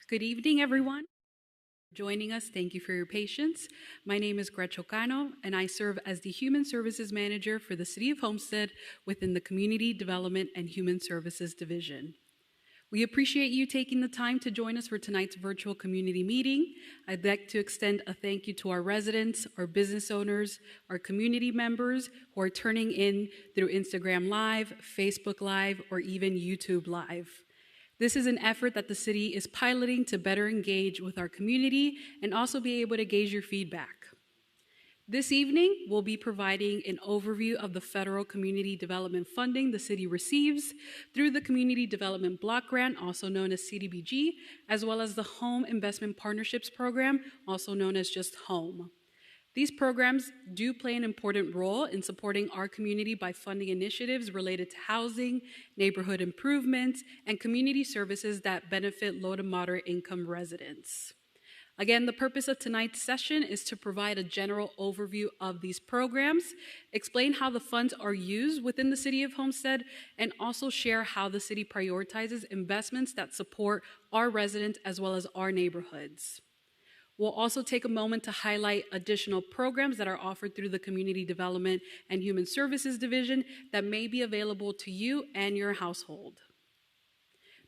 Good evening, everyone. Joining us, thank you for your patience. My name is Gretchen Cano, and I serve as the Human Services Manager for the City of Homestead within the Community Development and Human Services Division. We appreciate you taking the time to join us for tonight's virtual community meeting. I'd like to extend a thank you to our residents, our business owners, our community members who are turning in through Instagram Live, Facebook Live, or even YouTube Live. This is an effort that the city is piloting to better engage with our community and also be able to gauge your feedback. This evening, we'll be providing an overview of the federal community development funding the city receives through the Community Development Block Grant, also known as Cdbg, as well as the Home Investment Partnerships Program, also known as just HOME. These programs do play an important role in supporting our community by funding initiatives related to housing, neighborhood improvements, and community services that benefit low to moderate income residents. Again, the purpose of tonight's session is to provide a general overview of these programs, explain how the funds are used within the City of Homestead, and also share how the city prioritizes investments that support our residents as well as our neighborhoods. We'll also take a moment to highlight additional programs that are offered through the Community Development and Human Services Division that may be available to you and your household.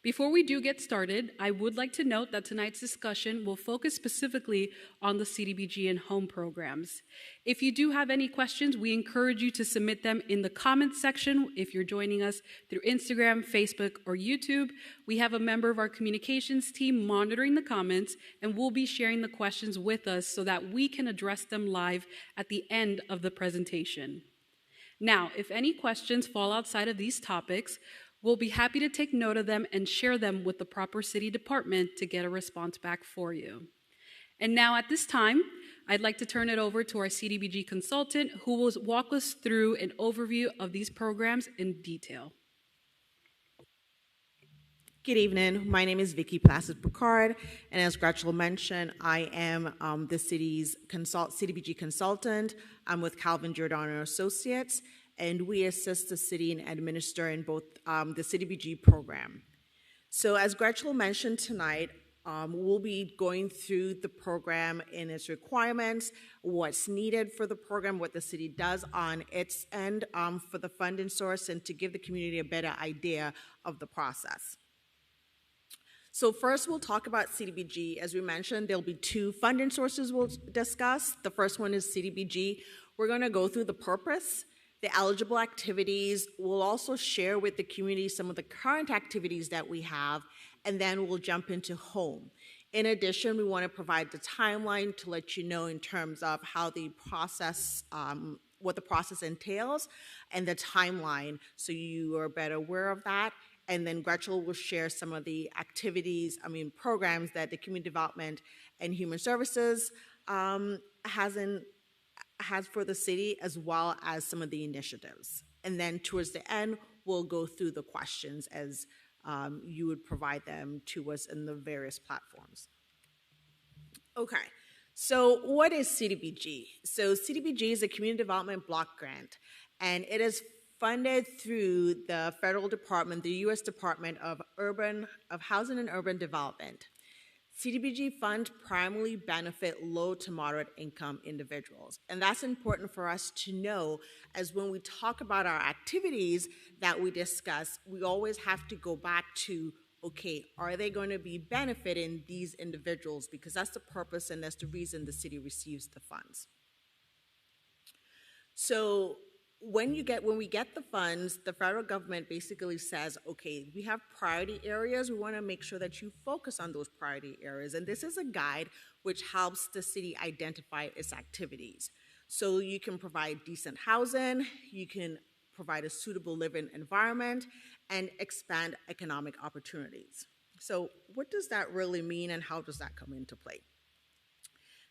Before we do get started, I would like to note that tonight's discussion will focus specifically on the Cdbg and HOME programs. If you do have any questions, we encourage you to submit them in the comments section if you're joining us through Instagram, Facebook, or YouTube. We have a member of our communications team monitoring the comments, and we'll be sharing the questions with us so that we can address them live at the end of the presentation. Now, if any questions fall outside of these topics, we'll be happy to take note of them and share them with the proper city department to get a response back for you. And now at this time, I'd like to turn it over to our Cdbg consultant who will walk us through an overview of these programs in detail. Good evening. My name is Vicky Placid-Picard, and as Gretchen mentioned, I am the city's Cdbg consultant. I'm with Calvin Giordano Associates, and we assist the city in administering both the Cdbg program. So as Gretchen mentioned tonight, we'll be going through the program and its requirements, what's needed for the program, what the city does on its end for the funding source, and to give the community a better idea of the process. So first, we'll talk about Cdbg. As we mentioned, there'll be two funding sources we'll discuss. The first one is Cdbg. We're going to go through the purpose, the eligible activities. We'll also share with the community some of the current activities that we have, and then we'll jump into HOME. In addition, we want to provide the timeline to let you know in terms of how the process, what the process entails, and the timeline, so you are better aware of that. And then Gretchen will share some of the programs that the Community Development and Human Services has for the city, as well as some of the initiatives. And then towards the end, we'll go through the questions as you would provide them to us in the various platforms. Okay, so what is Cdbg? So Cdbg is a community development block grant, and it is funded through the federal department, the U.S. Department of Housing and Urban Development. Cdbg funds primarily benefit low to moderate income individuals. And that's important for us to know, as when we talk about our activities that we discuss, we always have to go back to, okay, are they going to be benefiting these individuals? Because that's the purpose and that's the reason the city receives the funds. So when we get the funds, the federal government basically says, okay, we have priority areas. We want to make sure that you focus on those priority areas. And this is a guide which helps the city identify its activities. So you can provide decent housing, you can provide a suitable living environment, and expand economic opportunities. So what does that really mean, and how does that come into play?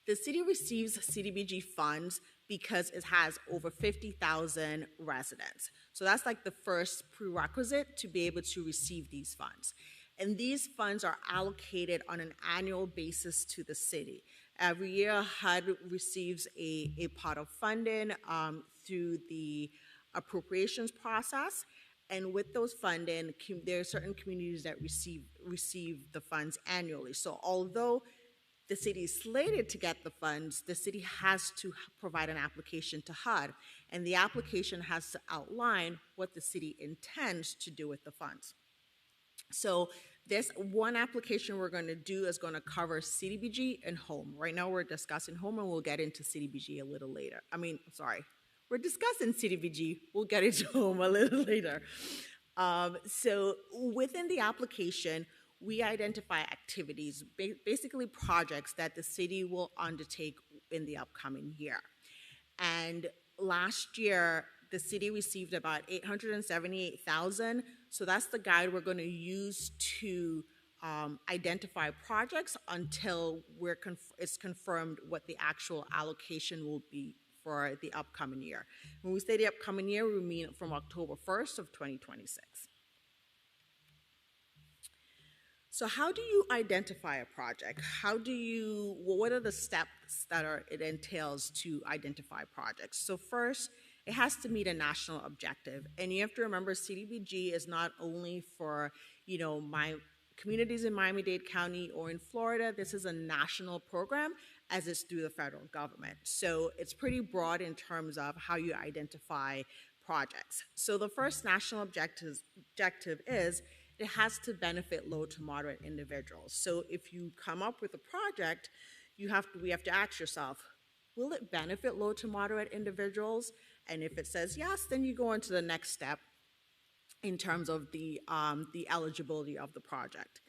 The city receives Cdbg funds because it has over 50,000 residents. So that's like the first prerequisite to be able to receive these funds. And these funds are allocated on an annual basis to the city. Every year, HUD receives a pot of funding through the appropriations process, And with those funding, there are certain communities that receive the funds annually. So although the city is slated to get the funds, the city has to provide an application to HUD, and the application has to outline what the city intends to do with the funds. So this one application we're going to do is going to cover Cdbg and home. Right now we're discussing home, and we'll get into Cdbg a little later. We're discussing Cdbg, we'll get into home a little later. So within the application, we identify activities, basically projects that the city will undertake in the upcoming year. And last year, the city received about $878,000. So that's the guide we're going to use to identify projects until it's confirmed what the actual allocation will be for the upcoming year. When we say the upcoming year, we mean from October 1st of 2026. So how do you identify a project? What are the steps that it entails to identify projects? So first, it has to meet a national objective. And you have to remember, Cdbg is not only for, my communities in Miami-Dade County or in Florida. This is a national program, as it's through the federal government. So it's pretty broad in terms of how you identify projects. So the first national objective is it has to benefit low to moderate individuals. So if you come up with a project, we have to ask yourself, will it benefit low to moderate individuals? And if it says yes, then you go into the next step in terms of the eligibility of the project.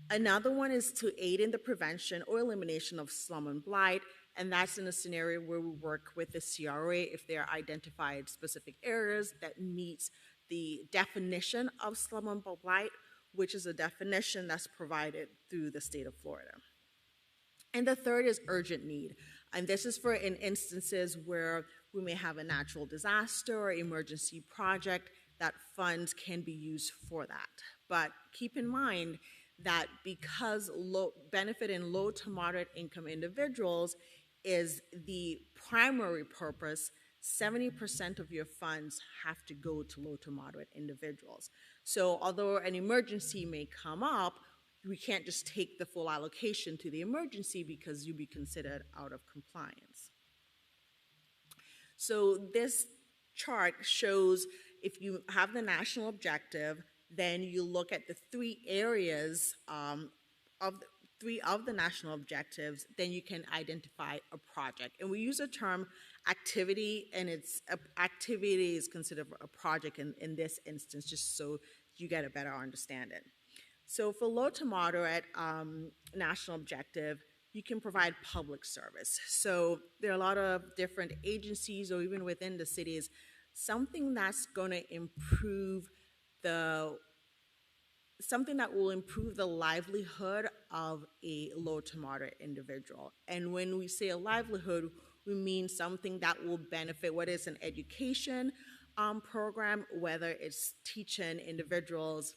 Another one is to aid in the prevention or elimination of slum and blight, and that's in a scenario where we work with the CRA if there are identified specific areas that meet the definition of slum and blight, which is a definition that's provided through the state of Florida. And the third is urgent need. And this is for in instances where we may have a natural disaster or emergency project that funds can be used for that. But keep in mind that because benefiting low to moderate income individuals is the primary purpose, 70% of your funds have to go to low to moderate individuals. So although an emergency may come up, we can't just take the full allocation to the emergency because you'd be considered out of compliance. So this chart shows if you have the national objective, then you look at the three areas three of the national objectives, then you can identify a project. And we use the term activity, and activity is considered a project in this instance, just so you get a better understanding. So for low to moderate national objective, you can provide public service. So there are a lot of different agencies, or even within the cities, something that's going to improve something that will improve the livelihood of a low to moderate individual. And when we say a livelihood, we mean something that will benefit, whether it's an education program, whether it's teaching individuals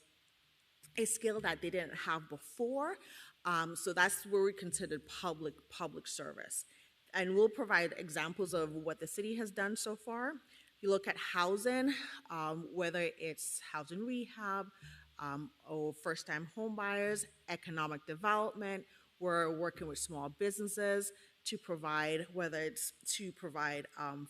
a skill that they didn't have before. So that's where we consider public service. And we'll provide examples of what the city has done so far. You look at housing, whether it's housing rehab, or first-time home buyers, economic development. We're working with small businesses to provide, whether it's to provide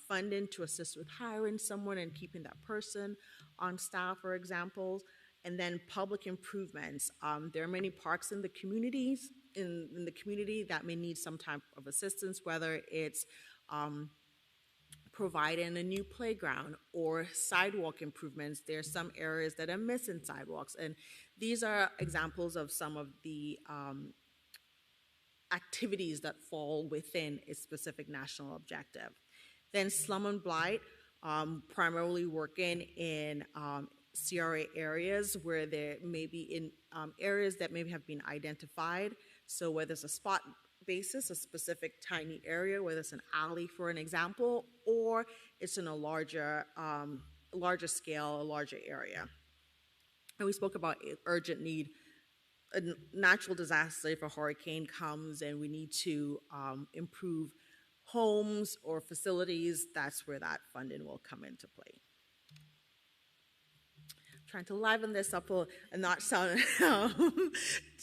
funding to assist with hiring someone and keeping that person on staff, for example. And then public improvements. There are many parks in the communities, in the community that may need some type of assistance, whether it's providing a new playground or sidewalk improvements. There are some areas that are missing sidewalks, and these are examples of some of the activities that fall within a specific national objective. Then slum and blight, primarily working in CRA areas where there may be in areas that maybe have been identified. So whether it's a spot basis, a specific tiny area, whether it's an alley, for an example, or it's in a larger scale, a larger area. And we spoke about urgent need. A natural disaster, if a hurricane comes and we need to improve homes or facilities, that's where that funding will come into play. trying to liven this up and not sound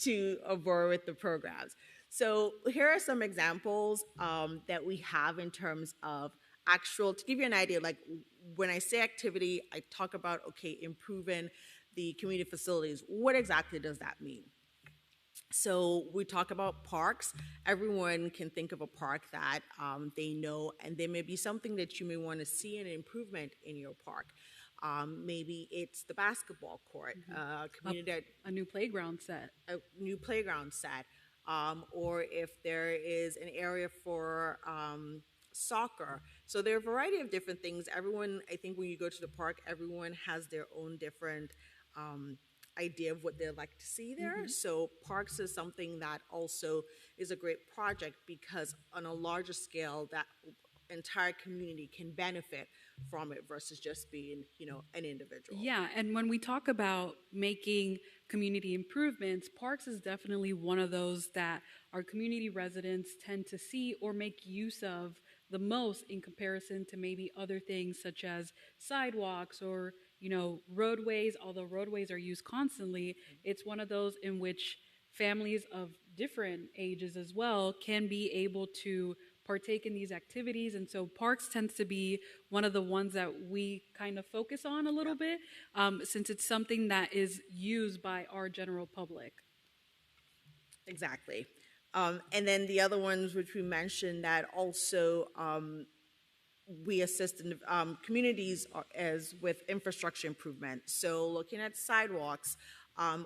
too bored with the programs. So here are some examples that we have in terms of actual, to give you an idea, like when I say activity, I talk about, okay, improving the community facilities. What exactly does that mean? So we talk about parks. Everyone can think of a park that they know, and there may be something that you may want to see an improvement in your park. Maybe it's the basketball court, A new playground set. a new playground set, or if there is an area for soccer. So there are a variety of different things. Everyone, I think when you go to the park, everyone has their own different idea of what they'd like to see there. So parks is something that also is a great project because on a larger scale, that entire community can benefit from it versus just being, an individual. Yeah, and when we talk about making community improvements, parks is definitely one of those that our community residents tend to see or make use of the most in comparison to maybe other things such as sidewalks or, roadways. Although roadways are used constantly, it's one of those in which families of different ages as well can be able to partake in these activities. And so parks tends to be one of the ones that we kind of focus on a little bit, since it's something that is used by our general public. Exactly. And then the other ones which we mentioned that also we assist in communities as with infrastructure improvement. So looking at sidewalks,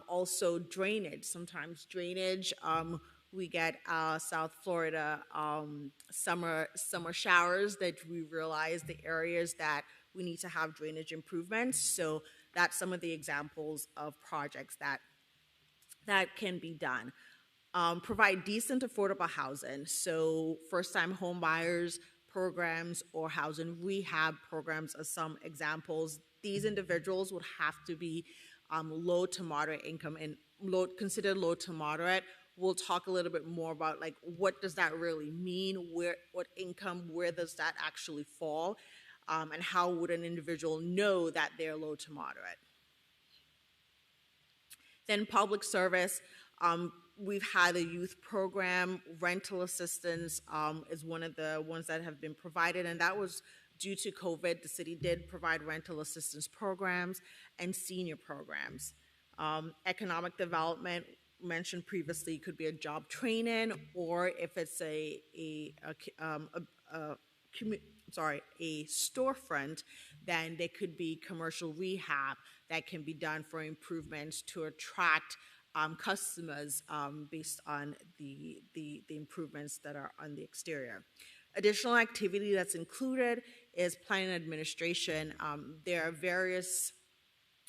also drainage. Sometimes drainage. We get South Florida summer showers that we realize the areas that we need to have drainage improvements. So that's some of the examples of projects that can be done. Provide decent, affordable housing. So first-time home buyers programs or housing rehab programs are some examples. These individuals would have to be low to moderate income and considered low to moderate. We'll talk a little bit more about like what does that really mean, what income, where does that actually fall, and how would an individual know that they're low to moderate. Then public service, we've had a youth program. Rental assistance is one of the ones that have been provided, and that was due to COVID. The city did provide rental assistance programs and senior programs. Economic development, mentioned previously, could be a job training, or if it's a storefront, then there could be commercial rehab that can be done for improvements to attract customers based on the improvements that are on the exterior. Additional activity that's included is planning administration. There are various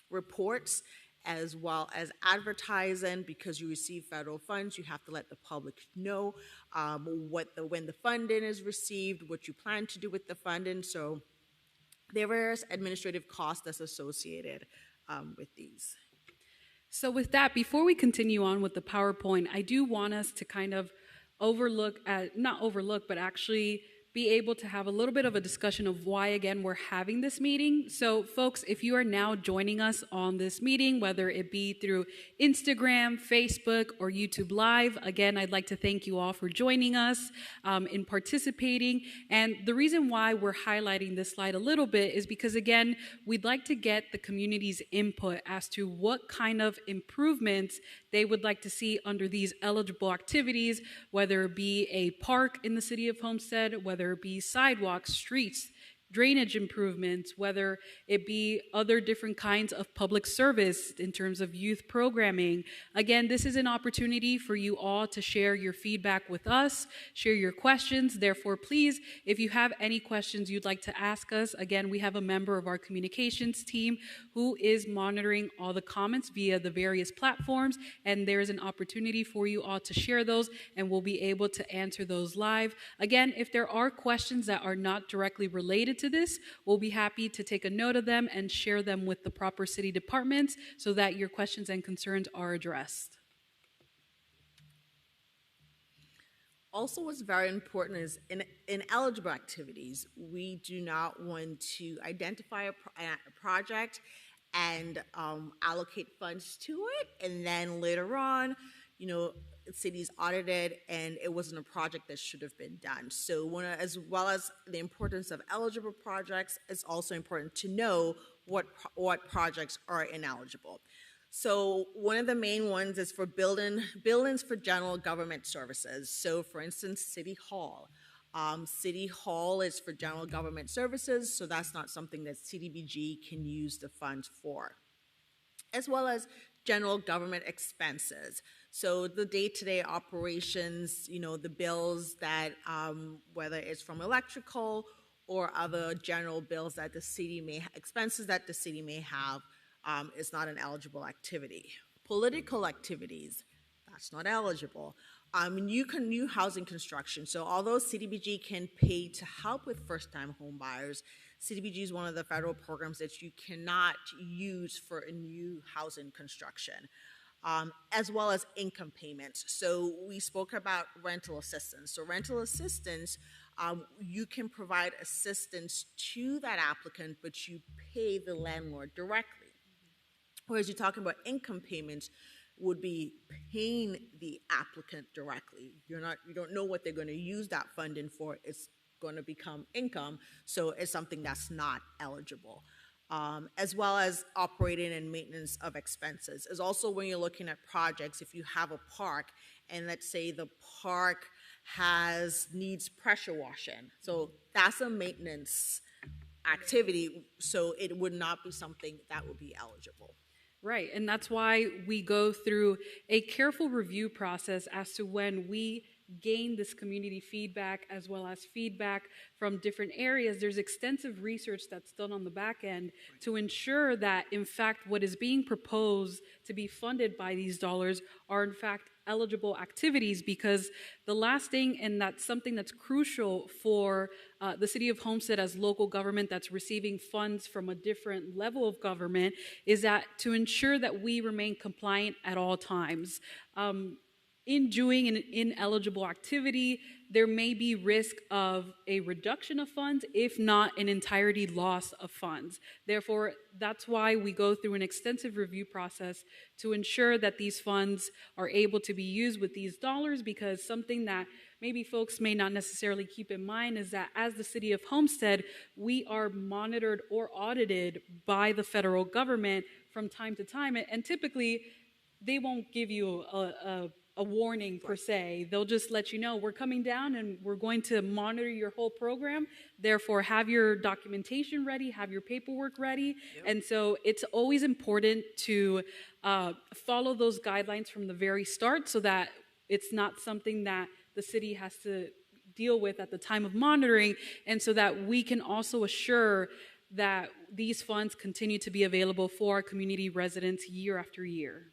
reports as well as advertising. Because you receive federal funds, you have to let the public know when the funding is received, what you plan to do with the funding. So there are various administrative costs that's associated with these. So with that, before we continue on with the PowerPoint, I do want us to kind of but actually be able to have a little bit of a discussion of why, again, we're having this meeting. So folks, if you are now joining us on this meeting, whether it be through Instagram, Facebook, or YouTube Live, again, I'd like to thank you all for joining us in participating. And the reason why we're highlighting this slide a little bit is because, again, we'd like to get the community's input as to what kind of improvements they would like to see under these eligible activities, whether it be a park in the city of Homestead, whether it be sidewalks, streets, drainage improvements, whether it be other different kinds of public service in terms of youth programming. Again, this is an opportunity for you all to share your feedback with us, share your questions. Therefore, please, if you have any questions you'd like to ask us, again, we have a member of our communications team who is monitoring all the comments via the various platforms, and there is an opportunity for you all to share those, and we'll be able to answer those live. Again, if there are questions that are not directly related to this, we'll be happy to take a note of them and share them with the proper city departments so that your questions and concerns are addressed. Also, what's very important is in eligible activities, we do not want to identify a project and allocate funds to it. And then later on, you know, cities audited and it wasn't a project that should have been done. So as well as the importance of eligible projects, it's also important to know what projects are ineligible. So one of the main ones is for buildings for general government services. So for instance, City Hall. City Hall is for general government services, so that's not something that Cdbg can use the funds for. As well as general government expenses. So the day-to-day operations, you know, the bills that, whether it's from electrical or other general bills that the city expenses that the city may have, is not an eligible activity. Political activities, that's not eligible. New housing construction. So although Cdbg can pay to help with first-time home buyers, Cdbg is one of the federal programs that you cannot use for a new housing construction, as well as income payments. So we spoke about rental assistance. So rental assistance, you can provide assistance to that applicant, but you pay the landlord directly. Whereas you're talking about income payments, would be paying the applicant directly. You don't know what they're going to use that funding for. It's going to become income, so it's something that's not eligible. As well as operating and maintenance of expenses. Is also when you're looking at projects, if you have a park, and let's say the park needs pressure washing, so that's a maintenance activity, so it would not be something that would be eligible. Right, and that's why we go through a careful review process as to when we gain this community feedback as well as feedback from different areas. There's extensive research that's done on the back end to ensure that, in fact, what is being proposed to be funded by these dollars are, in fact, eligible activities, because the last thing, and that's something that's crucial for the City of Homestead as local government that's receiving funds from a different level of government, is that to ensure that we remain compliant at all times. In doing an ineligible activity, there may be risk of a reduction of funds, if not an entirety loss of funds. Therefore, that's why we go through an extensive review process to ensure that these funds are able to be used with these dollars, because something that maybe folks may not necessarily keep in mind is that as the City of Homestead, we are monitored or audited by the federal government from time to time, and typically they won't give you a warning per se. They'll just let you know, we're coming down and we're going to monitor your whole program. Therefore, have your documentation ready, have your paperwork ready. Yep. And so it's always important to follow those guidelines from the very start, so that it's not something that the city has to deal with at the time of monitoring, and so that we can also assure that these funds continue to be available for our community residents year after year.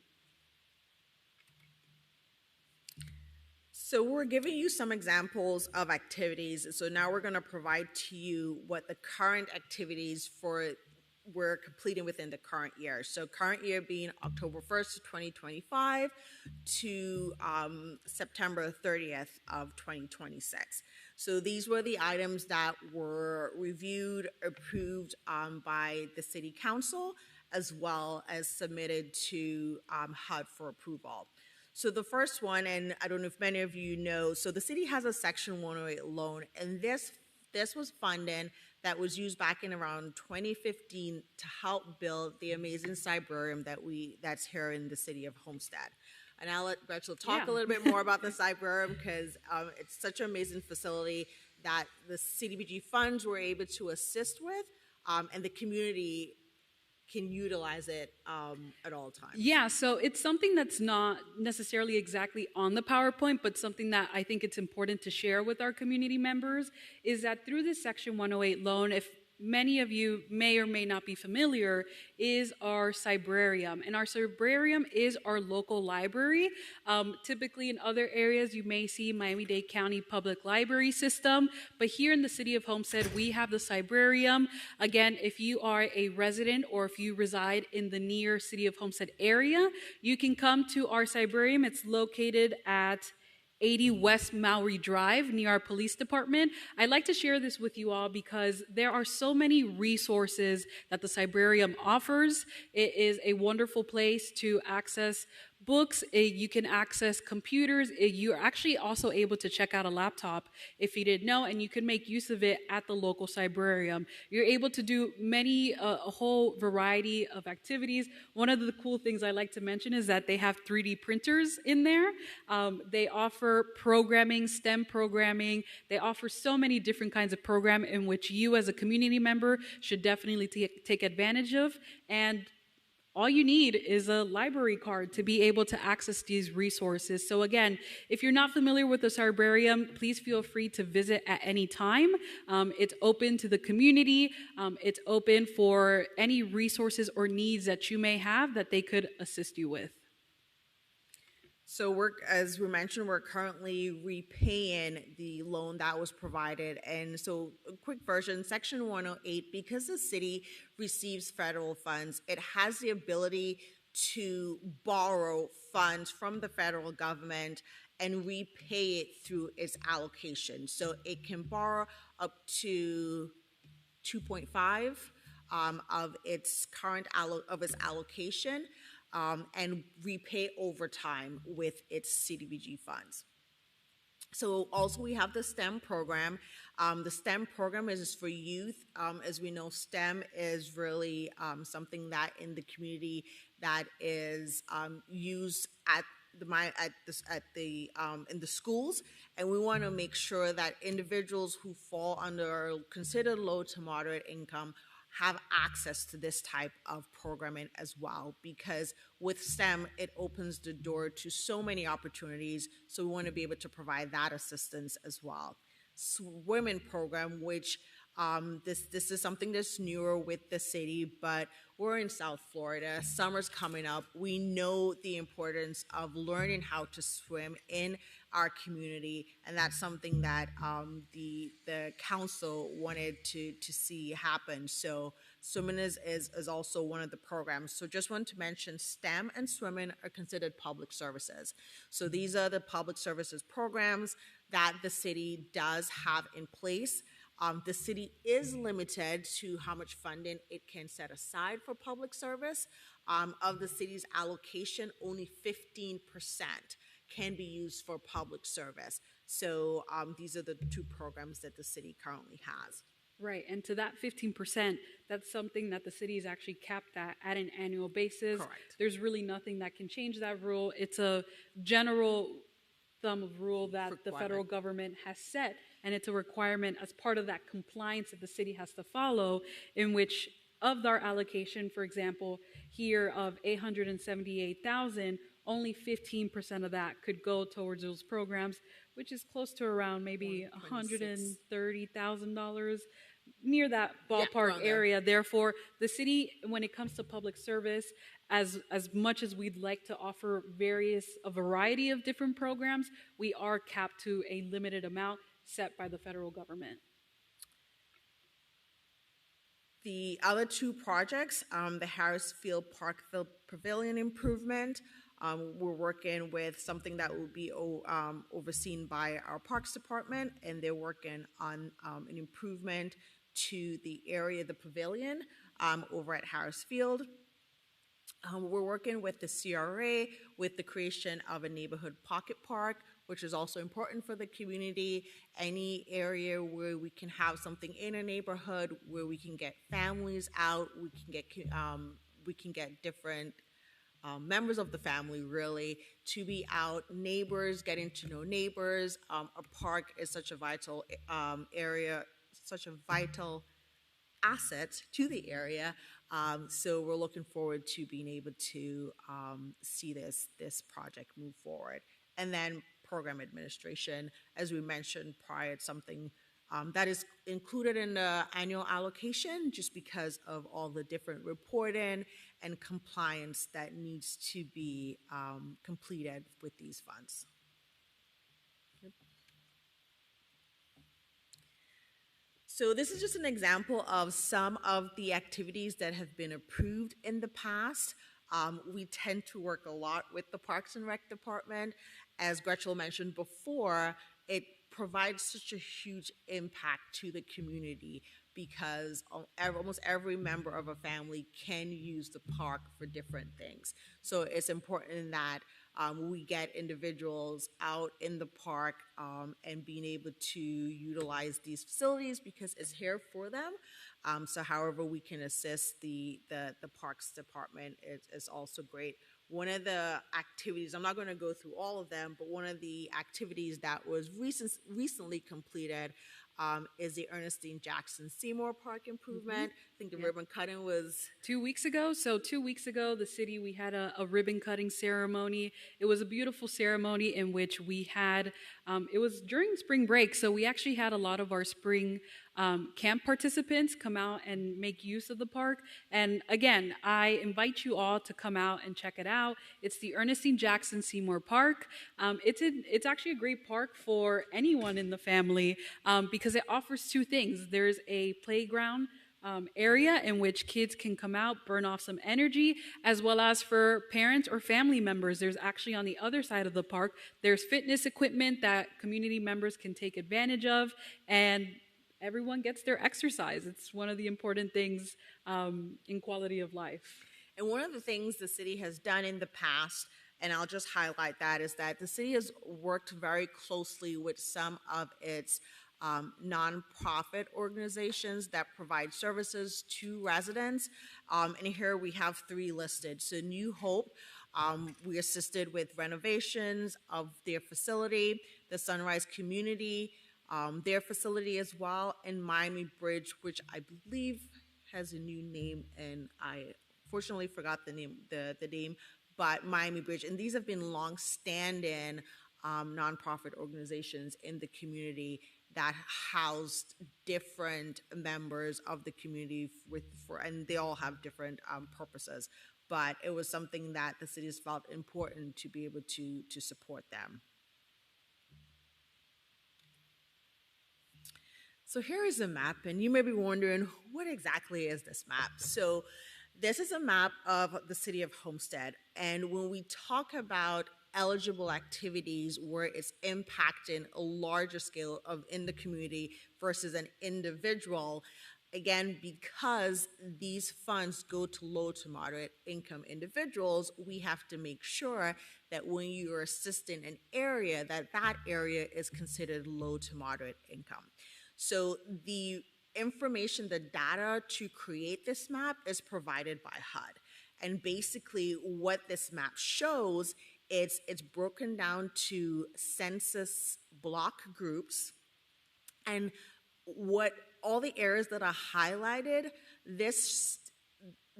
So we're giving you some examples of activities. So now we're going to provide to you what the current activities we're completing within the current year. So current year being October 1st, 2025 to September 30th of 2026. So these were the items that were reviewed, approved by the City Council, as well as submitted to HUD for approval. So the first one, and I don't know if many of you know, so the city has a Section 108 loan, and this was funding that was used back in around 2015 to help build the amazing cybrarium that's here in the city of Homestead. And I'll let Gretchen talk a little bit more about the cybrarium, because it's such an amazing facility that the Cdbg funds were able to assist with, and the community can utilize it at all times. Yeah, so it's something that's not necessarily exactly on the PowerPoint, but something that I think it's important to share with our community members, is that through this Section 108 loan, if many of you may or may not be familiar, is our cybrarium. And our cybrarium is our local library. Typically in other areas, you may see Miami-Dade County Public Library System, but here in the City of Homestead, we have the cybrarium. Again, if you are a resident or if you reside in the near City of Homestead area, you can come to our cybrarium. It's located at 80 West Maury Drive near our police department. I'd like to share this with you all because there are so many resources that the Cybrarium offers. It is a wonderful place to access books. You can access computers. You're actually also able to check out a laptop if you didn't know, and you can make use of it at the local Cybrarium. You're able to do a whole variety of activities. One of the cool things I like to mention is that they have 3D printers in there. They offer programming, STEM programming. They offer so many different kinds of program in which you as a community member should definitely take advantage of. And all you need is a library card to be able to access these resources. So again, if you're not familiar with the Cybrarium, please feel free to visit at any time. It's open to the community. It's open for any resources or needs that you may have that they could assist you with. So as we mentioned, we're currently repaying the loan that was provided. And so a quick version, Section 108, because the city receives federal funds, it has the ability to borrow funds from the federal government and repay it through its allocation. So it can borrow up to 2.5 of its current allocation. And repay over time with its Cdbg funds. So also we have the STEM program. The STEM program is for youth. As we know, STEM is really something that in the community that is used in the schools, and we want to make sure that individuals who fall under considered low to moderate income have access to this type of programming as well, because with STEM, it opens the door to so many opportunities. So we want to be able to provide that assistance as well. Women program, which this is something that's newer with the city, but we're in South Florida. Summer's coming up. We know the importance of learning how to swim in our community, and that's something that the council wanted to see happen. So swimming is also one of the programs. So just want to mention STEM and swimming are considered public services. So these are the public services programs that the city does have in place. The city is limited to how much funding it can set aside for public service. Of the city's allocation, only 15% can be used for public service. So these are the two programs that the city currently has. Right, and to that 15%, that's something that the city is actually capped at an annual basis. Correct. There's really nothing that can change that rule. It's a general thumb of rule that the federal government has set, and it's a requirement as part of that compliance that the city has to follow, in which of our allocation, for example, here of 878,000, only 15% of that could go towards those programs, which is close to around maybe $130,000, near that ballpark area. Therefore, the city, when it comes to public service, as much as we'd like to offer a variety of different programs, we are capped to a limited amount set by the federal government. The other two projects, the Harrisfield Parkville Pavilion improvement, we're working with something that will be overseen by our Parks Department, and they're working on an improvement to the area, the pavilion, over at Harrisfield. We're working with the CRA with the creation of a neighborhood pocket park, which is also important for the community. Any area where we can have something in a neighborhood where we can get families out, we can get different members of the family really to be out, neighbors, getting to know neighbors. A park is such a vital area, such a vital asset to the area. So we're looking forward to being able to see this project move forward. And then program administration, as we mentioned prior, it's something that is included in the annual allocation just because of all the different reporting and compliance that needs to be completed with these funds. So this is just an example of some of the activities that have been approved in the past. We tend to work a lot with the Parks and Rec department. As Gretchen mentioned before, it provides such a huge impact to the community because almost every member of a family can use the park for different things. So it's important that we get individuals out in the park and being able to utilize these facilities because it's here for them. So however we can assist the Parks Department is also great. One of the activities, I'm not going to go through all of them, but one of the activities that was recently completed is the Ernestine Jackson Seymour Park improvement. I think the ribbon cutting was 2 weeks ago. So 2 weeks ago, the city, we had a ribbon cutting ceremony. It was a beautiful ceremony in which we had, it was during spring break. So we actually had a lot of our spring camp participants come out and make use of the park. And again, I invite you all to come out and check it out. It's the Ernestine Jackson Seymour Park. It's actually a great park for anyone in the family because it offers two things. There's a playground area in which kids can come out, burn off some energy, as well as for parents or family members. There's actually on the other side of the park, there's fitness equipment that community members can take advantage of, and everyone gets their exercise. It's one of the important things in quality of life. And one of the things the city has done in the past, and I'll just highlight that, is that the city has worked very closely with some of its nonprofit organizations that provide services to residents. And here we have three listed. So New Hope, we assisted with renovations of their facility, the Sunrise Community, their facility as well, and Miami Bridge, which I believe has a new name, and I fortunately forgot the name, but Miami Bridge. And these have been long-standing nonprofit organizations in the community that housed different members of the community and they all have different purposes. But it was something that the city has felt important to be able to support them. So here is a map, and you may be wondering, what exactly is this map? So this is a map of the city of Homestead, and when we talk about eligible activities where it's impacting a larger scale in the community versus an individual, again, because these funds go to low to moderate income individuals, we have to make sure that when you are assisting an area, that area is considered low to moderate income. So the information, the data to create this map is provided by HUD. And basically what this map shows, it's broken down to census block groups. And what all the areas that are highlighted, this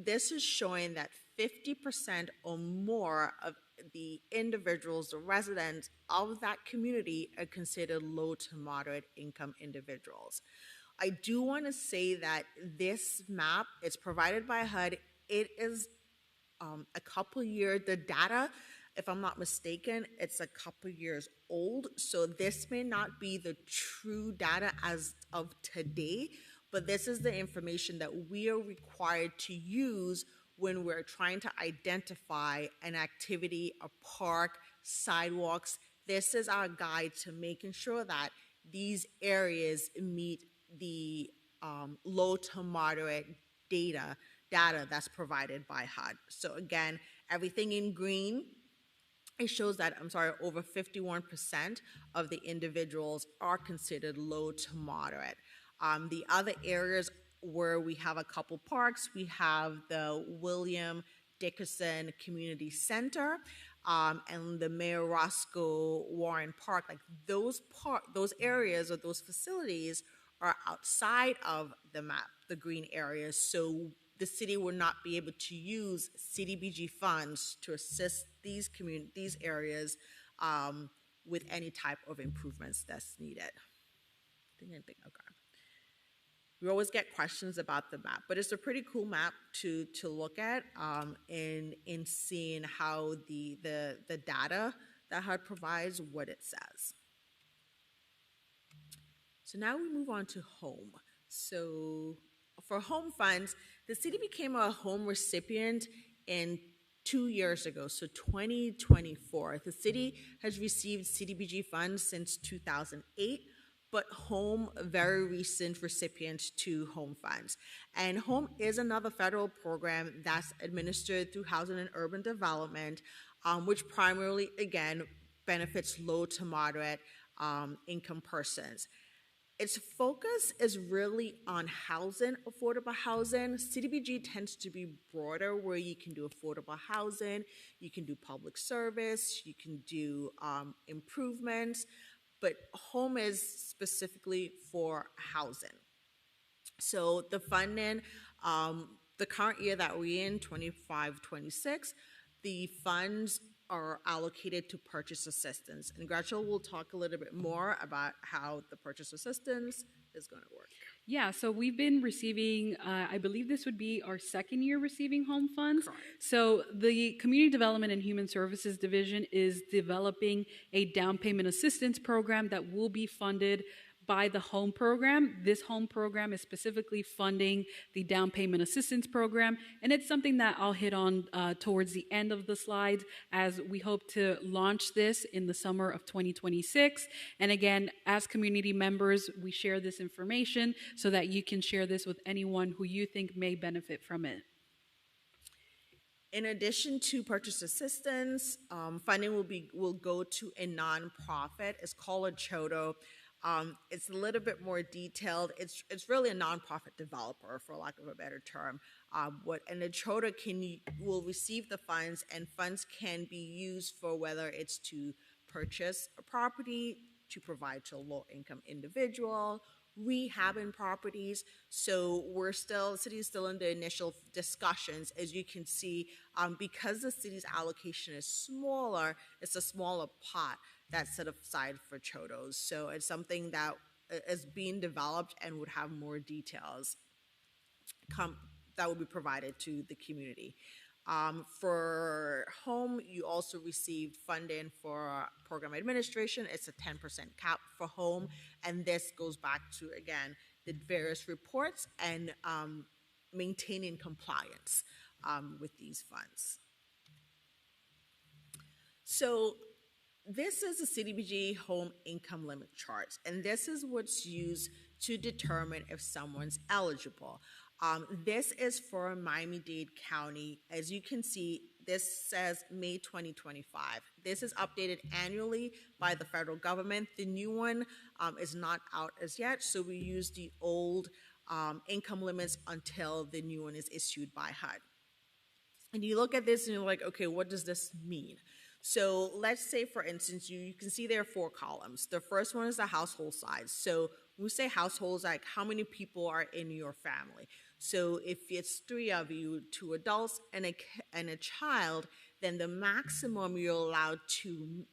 is showing that 50% or more of the individuals, the residents of that community are considered low to moderate income individuals. I do want to say that this map, it's provided by HUD. It is a couple years, the data, if I'm not mistaken, it's a couple years old. So this may not be the true data as of today, but this is the information that we are required to use when we're trying to identify an activity, a park, sidewalks. This is our guide to making sure that these areas meet the low to moderate data that's provided by HUD. So again, everything in green, it shows that, over 51% of the individuals are considered low to moderate. The other areas where we have a couple parks, we have the William Dickerson Community Center and the Mayor Roscoe Warren Park. Like those areas or those facilities are outside of the map, the green areas. So the city will not be able to use Cdbg funds to assist these areas with any type of improvements that's needed. Okay. We always get questions about the map, but it's a pretty cool map to look at in seeing how the data that HUD provides, what it says. So now we move on to home. So for home funds, the city became a home recipient in 2 years ago, so 2024. The city has received CDBG funds since 2008, but Home, a very recent recipient to Home funds. And Home is another federal program that's administered through Housing and Urban Development, which primarily, again, benefits low to moderate income persons. Its focus is really on housing, affordable housing. CDBG tends to be broader, where you can do affordable housing, you can do public service, you can do improvements, but Home is specifically for housing. So the funding, the current year that we're in, 25-26, the funds are allocated to purchase assistance. And Gretchen will talk a little bit more about how the purchase assistance is going to work. Yeah, so we've been receiving, I believe this would be our second year receiving home funds. Correct. So the Community Development and Human Services Division is developing a down payment assistance program that will be funded by the home program. This home program is specifically funding the down payment assistance program, and it's something that I'll hit on towards the end of the slides, as we hope to launch this in the summer of 2026. And again, as community members, we share this information so that you can share this with anyone who you think may benefit from it. In addition to purchase assistance, funding will go to a nonprofit. It's called a CHODO. It's a little bit more detailed. It's really a nonprofit developer, for lack of a better term. And the CHODO will receive the funds, and funds can be used for whether it's to purchase a property, to provide to a low-income individual, rehabbing properties. So the city is still in the initial discussions. As you can see, because the city's allocation is smaller, it's a smaller pot that's set aside for CHODOs. So it's something that is being developed and would have more details that will be provided to the community. For Home, you also received funding for program administration. It's a 10% cap for Home, and this goes back to, again, the various reports and maintaining compliance with these funds. So this is a CDBG home income limit chart, and this is what's used to determine if someone's eligible. This is for Miami-Dade County. As you can see, this says May 2025. This is updated annually by the federal government. The new one is not out as yet, so we use the old income limits until the new one is issued by HUD. And you look at this and you're like, okay, what does this mean? So let's say, for instance, you can see there are 4 columns. The first one is the household size. So when we say households, like how many people are in your family. So if it's 3 of you, 2 adults and a child, then the maximum you're allowed to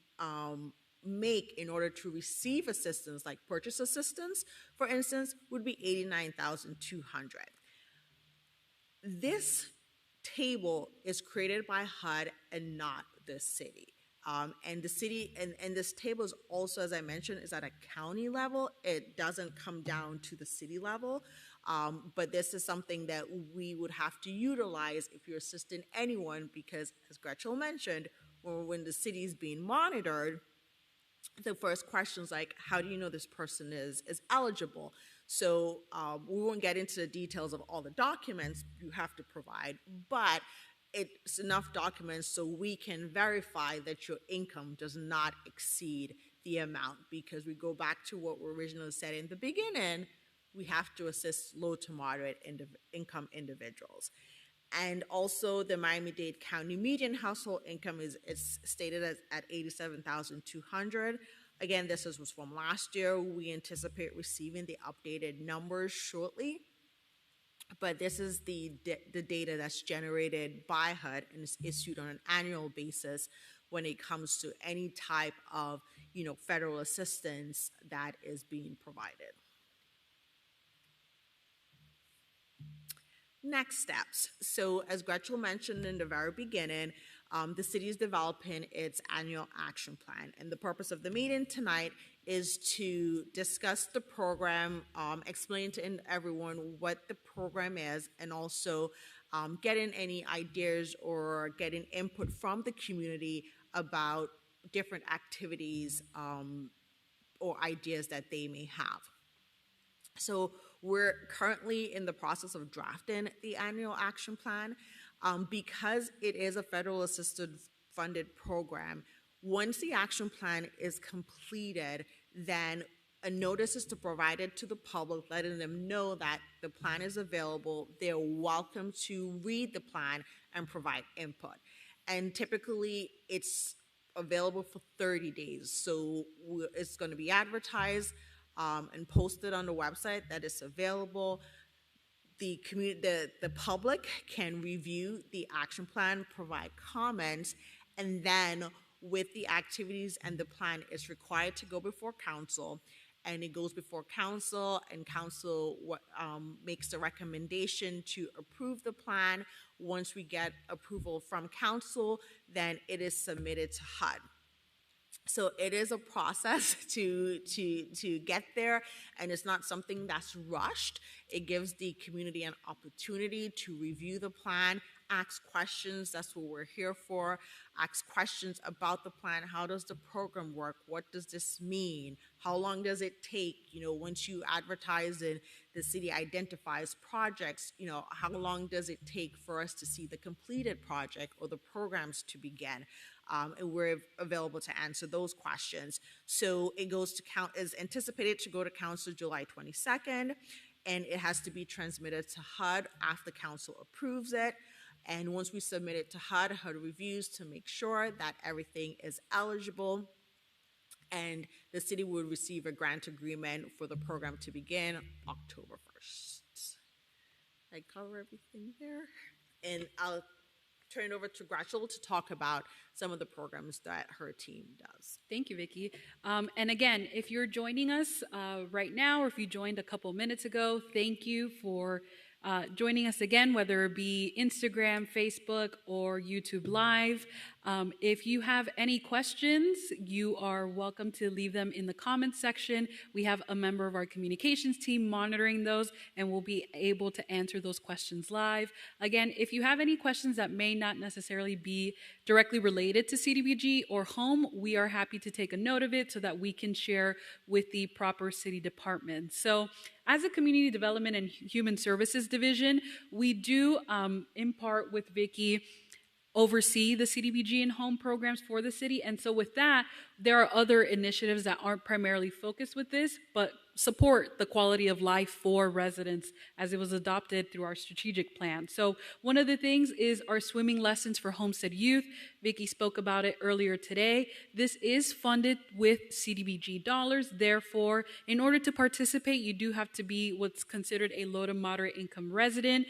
make in order to receive assistance, like purchase assistance, for instance, would be $89,200. This table is created by HUD and not the city. And the city, and this table is also, as I mentioned, is at a county level. It doesn't come down to the city level. But this is something that we would have to utilize if you're assisting anyone, because as Gretchen mentioned, when the city is being monitored, the first question is like, how do you know this person is eligible? So we won't get into the details of all the documents you have to provide, but it's enough documents so we can verify that your income does not exceed the amount, because we go back to what we originally said in the beginning, we have to assist low to moderate income individuals. And also the Miami-Dade County median household income is stated at $87,200. Again, this was from last year. We anticipate receiving the updated numbers shortly. But this is the data that's generated by HUD and is issued on an annual basis when it comes to any type of, federal assistance that is being provided. Next steps. So as Gretchen mentioned in the very beginning, the city is developing its annual action plan. And the purpose of the meeting tonight is to discuss the program, explain to everyone what the program is, and also getting any ideas or getting input from the community about different activities or ideas that they may have. So we're currently in the process of drafting the annual action plan. Because it is a federal assisted funded program, once the action plan is completed, then a notice is to provided to the public, letting them know that the plan is available. They're welcome to read the plan and provide input. And typically, it's available for 30 days. So it's going to be advertised and posted on the website that it's available. The community, the public can review the action plan, provide comments, and then with the activities and the plan, it's required to go before council. And it goes before council, and council makes the recommendation to approve the plan. Once we get approval from council, then it is submitted to HUD. So it is a process to get there, and it's not something that's rushed. It gives the community an opportunity to review the plan, ask questions. That's what we're here for. Ask questions about the plan. How does the program work? What does this mean? How long does it take? Once you advertise and the city identifies projects, how long does it take for us to see the completed project or the programs to begin? And we're available to answer those questions. So it goes to is anticipated to go to council July 22nd, and it has to be transmitted to HUD after council approves it. And once we submit it to HUD, HUD reviews to make sure that everything is eligible, and the city will receive a grant agreement for the program to begin October 1st. I cover everything there, and I'll turn it over to Gretchen to talk about some of the programs that her team does. Thank you, Vicki. And again, if you're joining us right now, or if you joined a couple minutes ago, thank you for joining us again, whether it be Instagram, Facebook, or YouTube Live. If you have any questions, you are welcome to leave them in the comments section. We have a member of our communications team monitoring those, and we'll be able to answer those questions live. Again, if you have any questions that may not necessarily be directly related to CDBG or home, we are happy to take a note of it so that we can share with the proper city departments. So as a Community Development and Human Services Division, we do, in part with Vicki, oversee the CDBG and home programs for the city. And so with that, there are other initiatives that aren't primarily focused with this, but support the quality of life for residents as it was adopted through our strategic plan. So one of the things is our swimming lessons for Homestead youth. Vicki spoke about it earlier today. This is funded with CDBG dollars. Therefore, in order to participate, you do have to be what's considered a low to moderate income resident.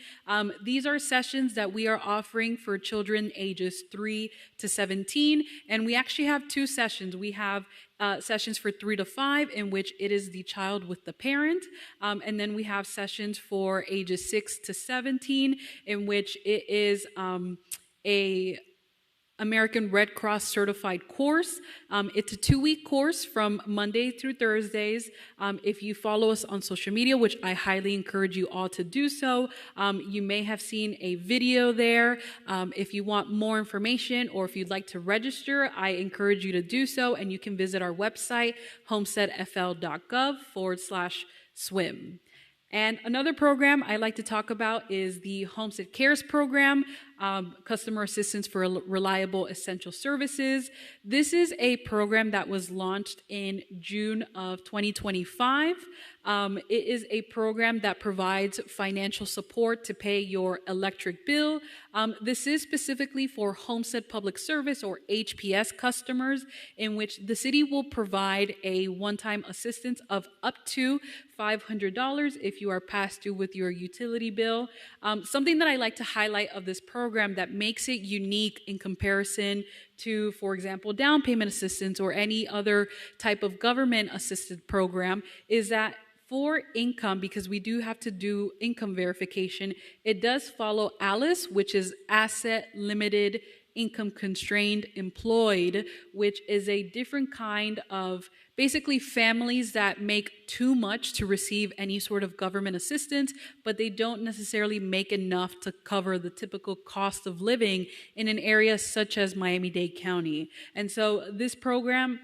These are sessions that we are offering for children ages 3 to 17, and we actually have two sessions. We have sessions for 3 to 5, in which it is the child with the parent, and then we have sessions for ages 6 to 17, in which it is a American Red Cross certified course. It's a 2-week course from Monday through Thursdays. If you follow us on social media, which I highly encourage you all to do so, you may have seen a video there. If you want more information or if you'd like to register, I encourage you to do so, and you can visit our website, homesteadfl.gov/swim. And another program I like to talk about is the Homestead Cares program, Customer Assistance for Reliable Essential Services. This is a program that was launched in June of 2025. It is a program that provides financial support to pay your electric bill. This is specifically for Homestead Public Service or HPS customers, in which the city will provide a one-time assistance of up to $500 if you are past due with your utility bill. Something that I like to highlight of this program that makes it unique in comparison to, for example, down payment assistance or any other type of government-assisted program is that for income, because we do have to do income verification, it does follow ALICE, which is Asset Limited income constrained employed, which is a different kind of basically families that make too much to receive any sort of government assistance, but they don't necessarily make enough to cover the typical cost of living in an area such as Miami-Dade County. And so this program,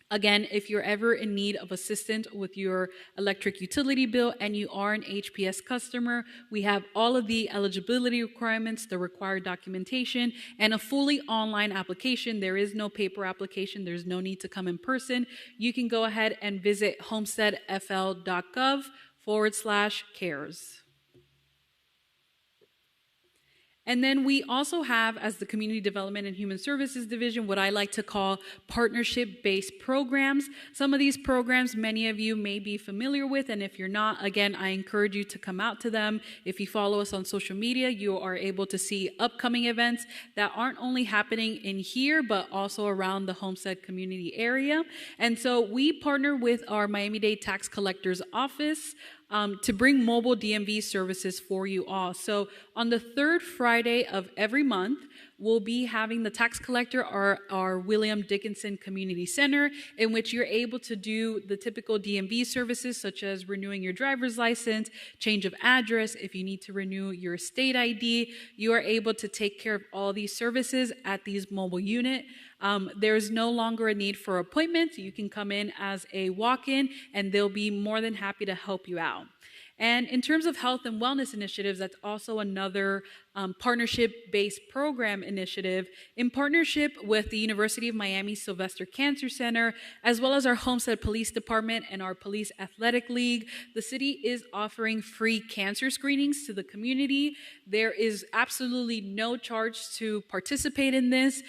again, if you're ever in need of assistance with your electric utility bill and you are an HPS customer, we have all of the eligibility requirements, the required documentation, and a fully online application. There is no paper application. There's no need to come in person. You can go ahead and visit homesteadfl.gov/cares. And then we also have, as the Community Development and Human Services Division, what I like to call partnership-based programs. Some of these programs many of you may be familiar with, and if you're not, again, I encourage you to come out to them. If you follow us on social media, you are able to see upcoming events that aren't only happening in here, but also around the Homestead community area. And so we partner with our Miami-Dade Tax Collector's Office to bring mobile DMV services for you all. So on the third Friday of every month, we'll be having the tax collector our William Dickinson Community Center, in which you're able to do the typical DMV services such as renewing your driver's license, change of address. If you need to renew your state ID, you are able to take care of all these services at these mobile unit. There's no longer a need for appointments. You can come in as a walk-in and they'll be more than happy to help you out. And in terms of health and wellness initiatives, that's also another partnership-based program initiative in partnership with the University of Miami Sylvester Cancer Center, as well as our Homestead Police Department and our Police Athletic League. The city is offering free cancer screenings to the community. There is absolutely no charge to participate in this.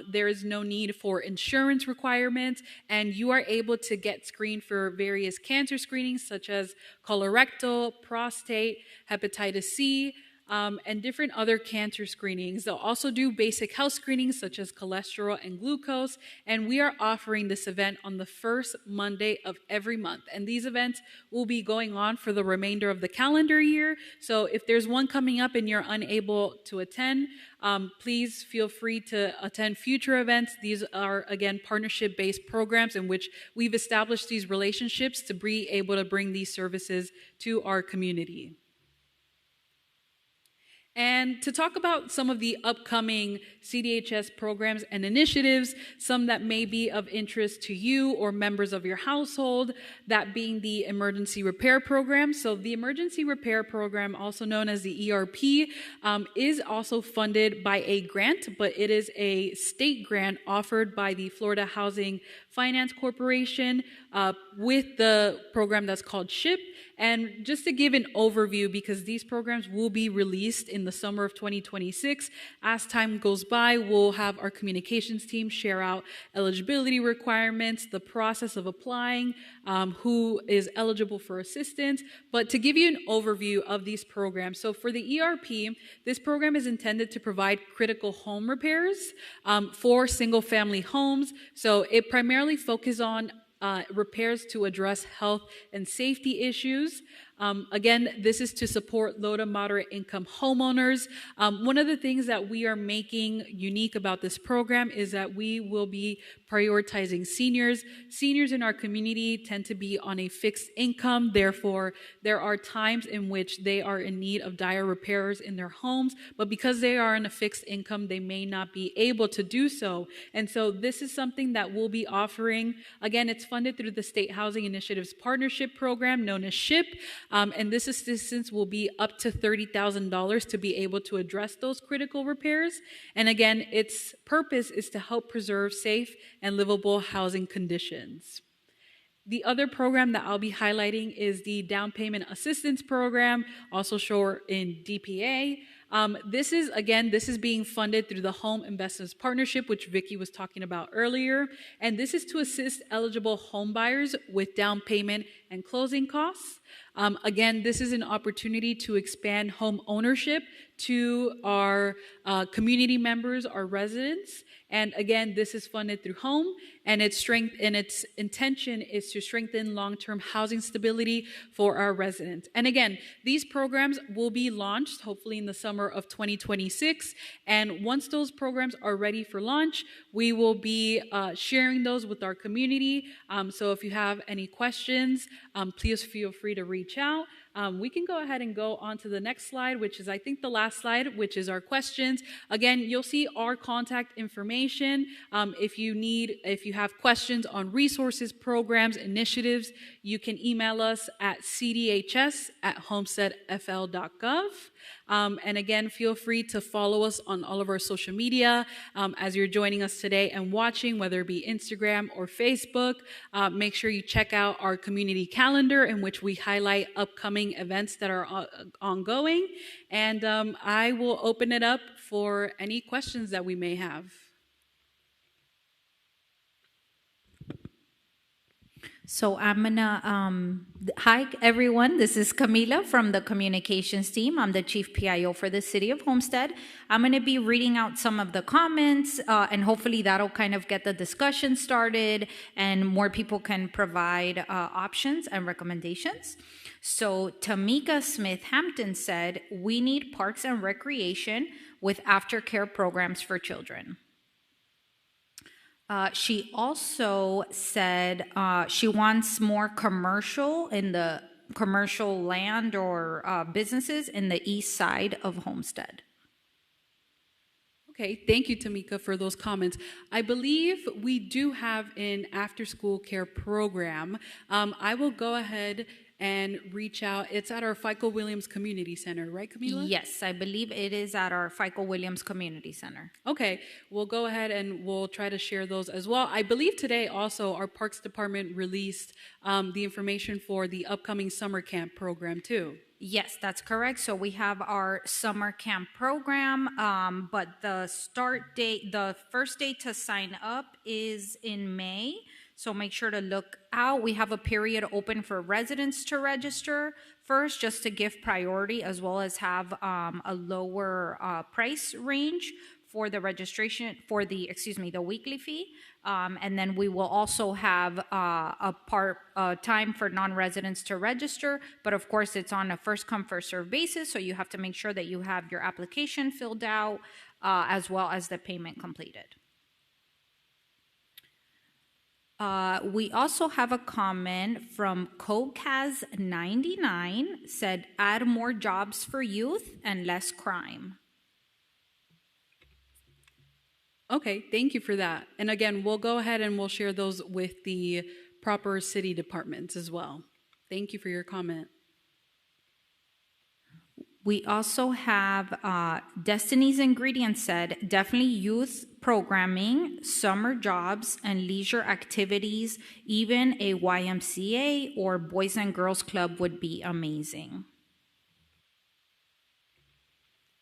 There is no need for insurance requirements, and you are able to get screened for various cancer screenings such as colorectal, prostate, hepatitis C, and different other cancer screenings. They'll also do basic health screenings such as cholesterol and glucose, and we are offering this event on the first Monday of every month. And these events will be going on for the remainder of the calendar year. So if there's one coming up and you're unable to attend, please feel free to attend future events. These are, again, partnership-based programs in which we've established these relationships to be able to bring these services to our community. And to talk about some of the upcoming CDHS programs and initiatives, some that may be of interest to you or members of your household, that being the Emergency Repair Program. So the Emergency Repair Program, also known as the ERP, is also funded by a grant, but it is a state grant offered by the Florida Housing Finance Corporation with the program that's called SHIP. And just to give an overview, because these programs will be released in the summer of 2026, as time goes by, we'll have our communications team share out eligibility requirements, the process of applying, who is eligible for assistance. But to give you an overview of these programs, so for the ERP, this program is intended to provide critical home repairs for single-family homes. So it primarily focuses on repairs to address health and safety issues. Again, this is to support low to moderate income homeowners. One of the things that we are making unique about this program is that we will be prioritizing seniors. Seniors in our community tend to be on a fixed income. Therefore, there are times in which they are in need of dire repairs in their homes, but because they are on a fixed income, they may not be able to do so. And so this is something that we'll be offering. Again, it's funded through the State Housing Initiatives Partnership Program, known as SHIP. And this assistance will be up to $30,000 to be able to address those critical repairs. And again, its purpose is to help preserve safe and livable housing conditions. The other program that I'll be highlighting is the Down Payment Assistance Program, also short in DPA. This is being funded through the Home Investments Partnership, which Vicki was talking about earlier. And this is to assist eligible home buyers with down payment and closing costs. Again, this is an opportunity to expand home ownership to our community members, our residents. And again, this is funded through HOME, and its intention is to strengthen long-term housing stability for our residents. And again, these programs will be launched hopefully in the summer of 2026. And once those programs are ready for launch, we will be sharing those with our community. So if you have any questions, please feel free to reach out. We can go ahead and go on to the next slide, which is, I think, the last slide, which is our questions. Again, you'll see our contact information. If you have questions on resources, programs, initiatives, you can email us at cdhs@homesteadfl.gov. And again, feel free to follow us on all of our social media as you're joining us today and watching, whether it be Instagram or Facebook. Make sure you check out our community calendar in which we highlight upcoming events that are ongoing. And I will open it up for any questions that we may have. So I'm gonna, hi everyone, this is Camila from the communications team. I'm the Chief PIO for the City of Homestead. I'm gonna be reading out some of the comments and hopefully that'll kind of get the discussion started and more people can provide options and recommendations. So Tamika Smith Hampton said, we need parks and recreation with aftercare programs for children. She also said she wants more commercial in the commercial land or businesses in the east side of Homestead. Okay, thank you, Tamika, for those comments. I believe we do have an after-school care program. I will go ahead and reach out. It's at our FICO Williams Community Center, right, Camila? Yes, I believe it is at our FICO Williams Community Center. Okay, we'll go ahead and we'll try to share those as well. I believe today also our Parks Department released the information for the upcoming summer camp program too. Yes, that's correct. So we have our summer camp program, but the start date, the first day to sign up is in May. So make sure to look out. We have a period open for residents to register first, just to give priority, as well as have a lower price range for the registration, for the weekly fee. And then we will also have a time for non-residents to register, but of course it's on a first come, first serve basis, so you have to make sure that you have your application filled out as well as the payment completed. We also have a comment from Cocaz99, said, add more jobs for youth and less crime. Okay, thank you for that. And again, we'll go ahead and we'll share those with the proper city departments as well. Thank you for your comment. We also have Destiny's Ingredients said, definitely youth programming, summer jobs, and leisure activities. Even a YMCA or Boys and Girls Club would be amazing.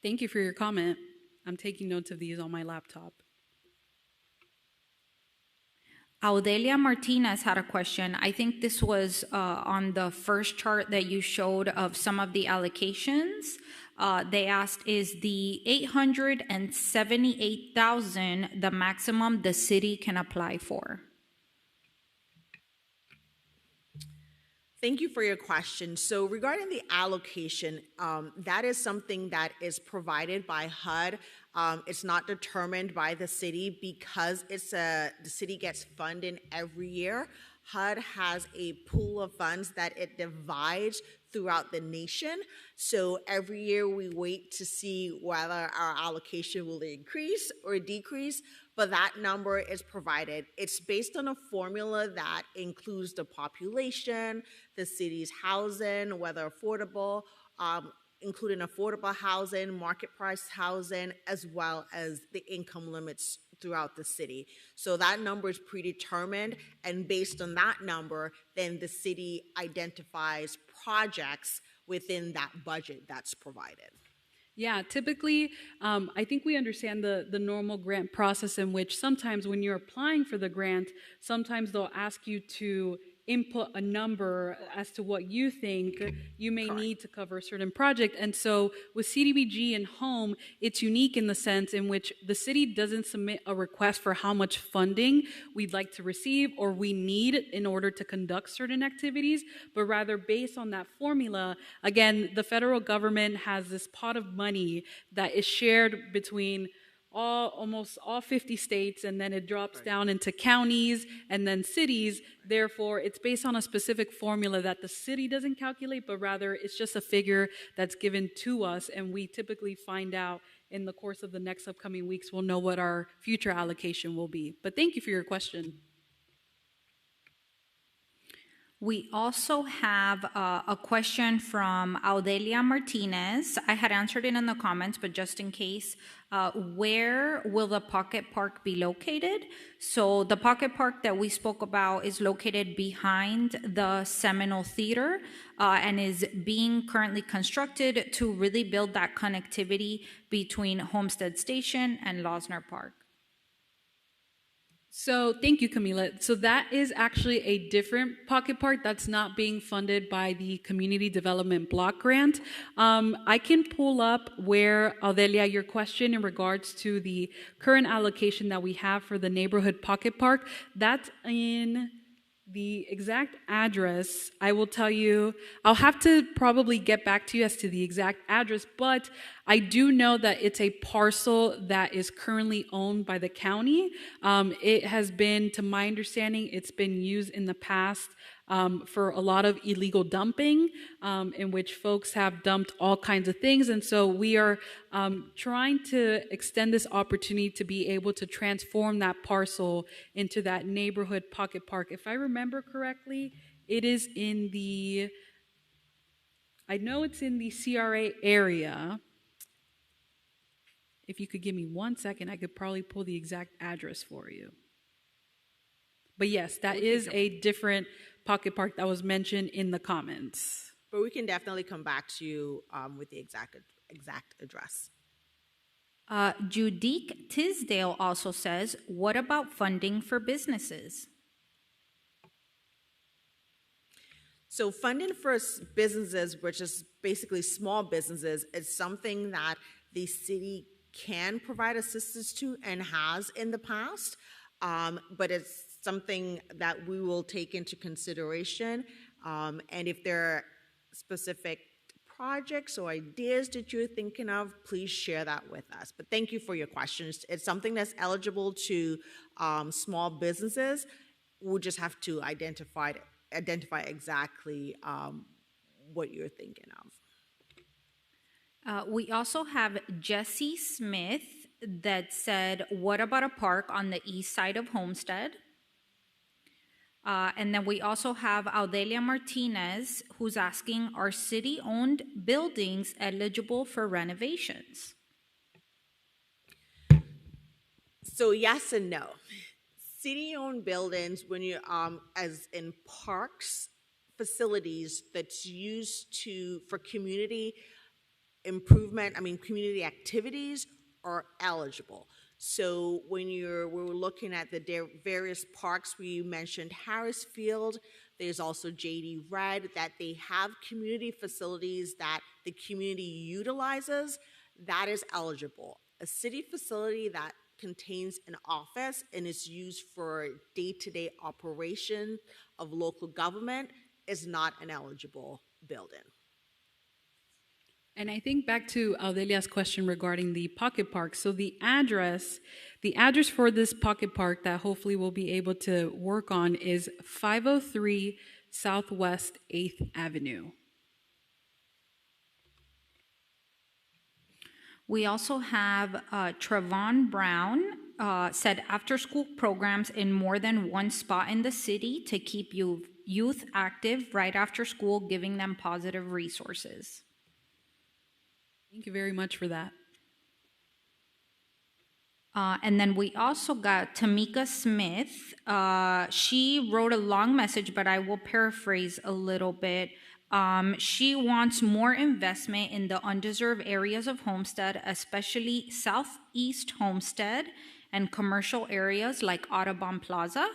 Thank you for your comment. I'm taking notes of these on my laptop. Audelia Martinez had a question. I think this was on the first chart that you showed of some of the allocations. They asked, is the $878,000 the maximum the city can apply for? Thank you for your question. So regarding the allocation, that is something that is provided by HUD. It's not determined by the city because the city gets funding every year. HUD has a pool of funds that it divides throughout the nation. So every year we wait to see whether our allocation will increase or decrease, but that number is provided. It's based on a formula that includes the population, the city's housing, whether affordable, including affordable housing, market price housing, as well as the income limits throughout the city. So that number is predetermined, and based on that number, then the city identifies projects within that budget that's provided. Yeah, typically, I think we understand the normal grant process in which sometimes when you're applying for the grant, sometimes they'll ask you to input a number as to what you think you may need to cover a certain project. And so with CDBG and home, it's unique in the sense in which the city doesn't submit a request for how much funding we'd like to receive or we need in order to conduct certain activities, but rather based on that formula, again, the federal government has this pot of money that is shared between almost all 50 states, and then it drops down into counties and then cities. Therefore, it's based on a specific formula that the city doesn't calculate, but rather it's just a figure that's given to us, and we typically find out in the course of the next upcoming weeks. We'll know what our future allocation will be. But thank you for your question. We also have a question from Audelia Martinez. I had answered it in the comments, but just in case, where will the pocket park be located? So the pocket park that we spoke about is located behind the Seminole Theater and is being currently constructed to really build that connectivity between Homestead Station and Losner Park. So thank you, Camila. So that is actually a different pocket park that's not being funded by the Community Development Block Grant. I can pull up where, Audelia, your question in regards to the current allocation that we have for the neighborhood pocket park, that's in the exact address. I will tell you, I'll have to probably get back to you as to the exact address, but I do know that it's a parcel that is currently owned by the county. It has been, to my understanding, it's been used in the past for a lot of illegal dumping, in which folks have dumped all kinds of things. And so we are trying to extend this opportunity to be able to transform that parcel into that neighborhood pocket park. If I remember correctly, it is in the, I know it's in the CRA area. If you could give me 1 second, I could probably pull the exact address for you. But yes, that is a different pocket park that was mentioned in the comments. But we can definitely come back to you with the exact address. Judique Tisdale also says, what about funding for businesses? So funding for businesses, which is basically small businesses, is something that the city can provide assistance to and has in the past, but it's something that we will take into consideration. And if there are specific projects or ideas that you're thinking of, please share that with us. But thank you for your questions. It's something that's eligible to small businesses. We'll just have to identify exactly what you're thinking of. We also have Jesse Smith that said, what about a park on the east side of Homestead? And then we also have Audelia Martinez, who's asking, are city-owned buildings eligible for renovations? So yes and no. City-owned buildings, when you as in parks, facilities that's used for community improvement, community activities are eligible. So when we're looking at the various parks, we mentioned Harris Field, there's also JD Red, that they have community facilities that the community utilizes, that is eligible. A city facility that contains an office and is used for day-to-day operation of local government is not an eligible building. And I think back to Audelia's question regarding the pocket park. So the address for this pocket park that hopefully we'll be able to work on is 503 Southwest 8th Avenue. We also have Trevon Brown said after-school programs in more than one spot in the city to keep youth active right after school, giving them positive resources. Thank you very much for that. And then we also got Tamika Smith. She wrote a long message, but I will paraphrase a little bit. She wants more investment in the undeserved areas of Homestead, especially Southeast Homestead and commercial areas like Audubon Plaza.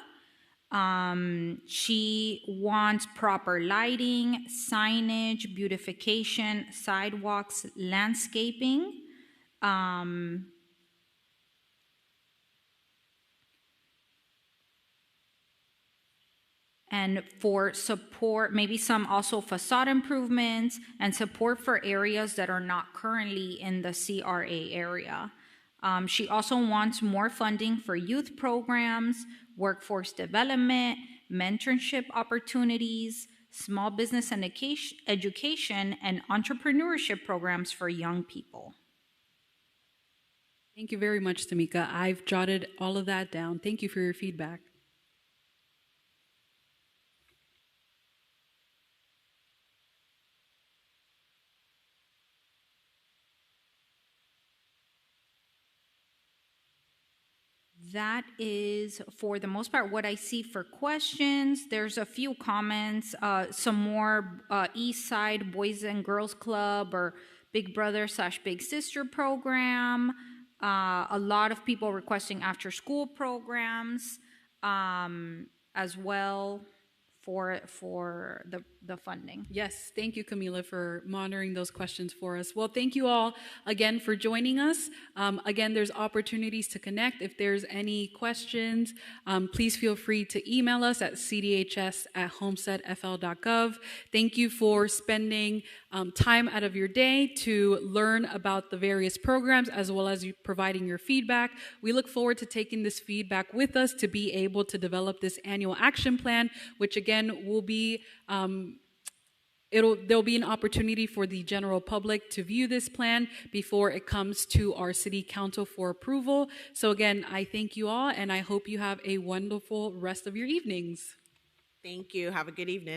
She wants proper lighting, signage, beautification, sidewalks, landscaping. And for support, maybe some also facade improvements and support for areas that are not currently in the CRA area. She also wants more funding for youth programs, workforce development, mentorship opportunities, small business and education, and entrepreneurship programs for young people. Thank you very much, Tamika. I've jotted all of that down. Thank you for your feedback. That is, for the most part, what I see for questions. There's a few comments, some more East Side Boys and Girls Club or Big Brother / Big Sister program. A lot of people requesting after school programs as well for the funding. Yes, thank you, Camila, for monitoring those questions for us. Well, thank you all again for joining us. Again, there's opportunities to connect. If there's any questions, please feel free to email us at cdhs@homesteadfl.gov. Thank you for spending time out of your day to learn about the various programs as well as you providing your feedback. We look forward to taking this feedback with us to be able to develop this annual action plan, which again will be there'll be an opportunity for the general public to view this plan before it comes to our city council for approval. So again, I thank you all and I hope you have a wonderful rest of your evenings. Thank you. Have a good evening.